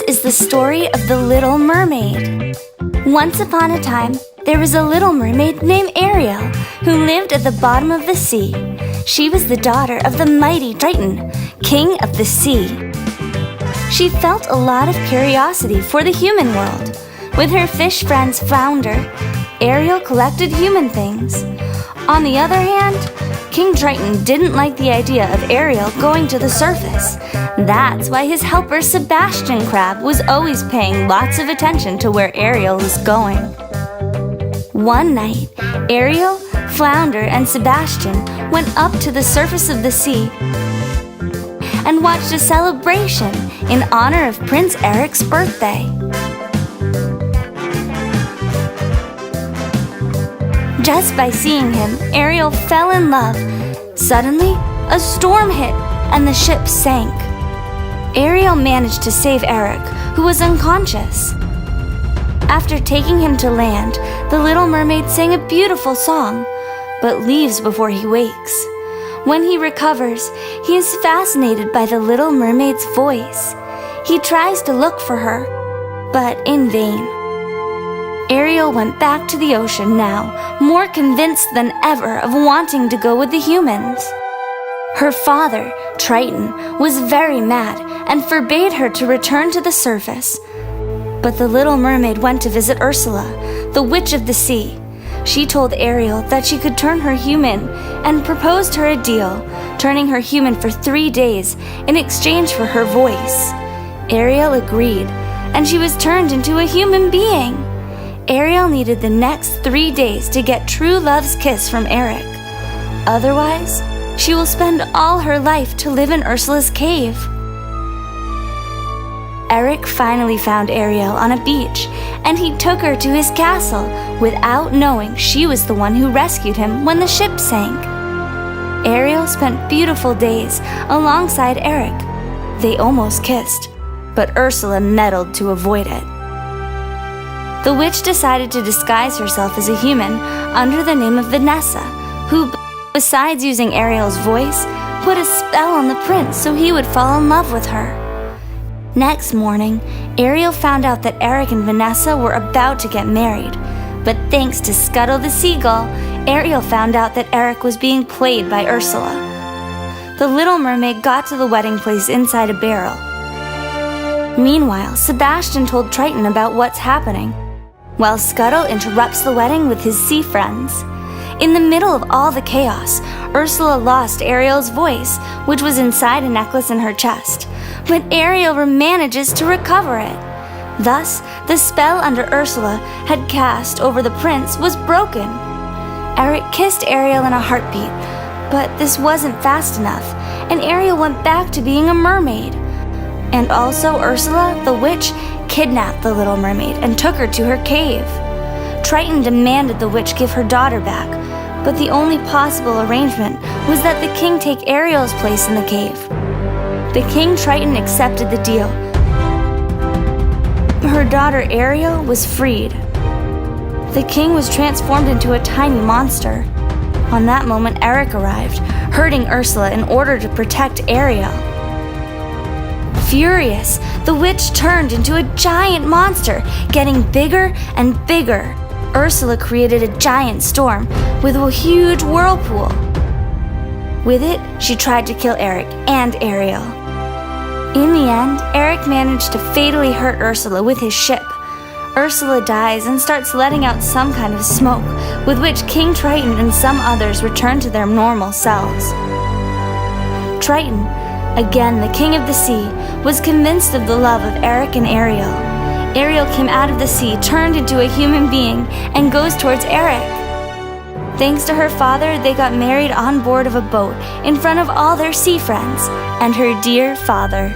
is the story of the Little Mermaid. Once upon a time, there was a little mermaid named Ariel who lived at the bottom of the sea. She was the daughter of the mighty Triton, king of the sea. She felt a lot of curiosity for the human world. With her fish friends Flounder, Ariel collected human things. On the other hand, King Triton didn't like the idea of Ariel going to the surface. That's why his helper Sebastian Crab was always paying lots of attention to where Ariel was going. One night, Ariel, Flounder, and Sebastian went up to the surface of the sea and watched a celebration in honor of Prince Eric's birthday. Just by seeing him, Ariel fell in love. Suddenly, a storm hit and the ship sank. Ariel managed to save Eric, who was unconscious. After taking him to land, the Little Mermaid sang a beautiful song, but leaves before he wakes. When he recovers, he is fascinated by the Little Mermaid's voice. He tries to look for her, but in vain. Ariel went back to the ocean now, more convinced than ever of wanting to go with the humans. Her father, Triton, was very mad and forbade her to return to the surface. But the Little Mermaid went to visit Ursula, the witch of the sea. She told Ariel that she could turn her human and proposed her a deal, turning her human for 3 days in exchange for her voice. Ariel agreed, and she was turned into a human being. Ariel needed the next 3 days to get true love's kiss from Eric. Otherwise, she will spend all her life to live in Ursula's cave. Eric finally found Ariel on a beach, and he took her to his castle without knowing she was the one who rescued him when the ship sank. Ariel spent beautiful days alongside Eric. They almost kissed, but Ursula meddled to avoid it. The witch decided to disguise herself as a human under the name of Vanessa, who, besides using Ariel's voice, put a spell on the prince so he would fall in love with her. Next morning, Ariel found out that Eric and Vanessa were about to get married, but thanks to Scuttle the seagull, Ariel found out that Eric was being played by Ursula. The Little Mermaid got to the wedding place inside a barrel. Meanwhile, Sebastian told Triton about what's happening, while Scuttle interrupts the wedding with his sea friends. In the middle of all the chaos, Ursula lost Ariel's voice, which was inside a necklace in her chest, but Ariel manages to recover it. Thus, the spell under Ursula had cast over the prince was broken. Eric kissed Ariel in a heartbeat, but this wasn't fast enough, and Ariel went back to being a mermaid. And also Ursula, the witch, kidnapped the Little Mermaid and took her to her cave. Triton demanded the witch give her daughter back, but the only possible arrangement was that the king take Ariel's place in the cave. The king Triton accepted the deal. Her daughter Ariel was freed. The king was transformed into a tiny monster. On that moment, Eric arrived, hurting Ursula in order to protect Ariel. Furious, the witch turned into a giant monster, getting bigger and bigger. Ursula created a giant storm with a huge whirlpool. With it, she tried to kill Eric and Ariel. In the end, Eric managed to fatally hurt Ursula with his ship. Ursula dies and starts letting out some kind of smoke, with which King Triton and some others return to their normal selves. Triton, again the king of the sea, was convinced of the love of Eric and Ariel. Ariel came out of the sea, turned into a human being, and goes towards Eric. Thanks to her father, they got married on board of a boat in front of all their sea friends and her dear father.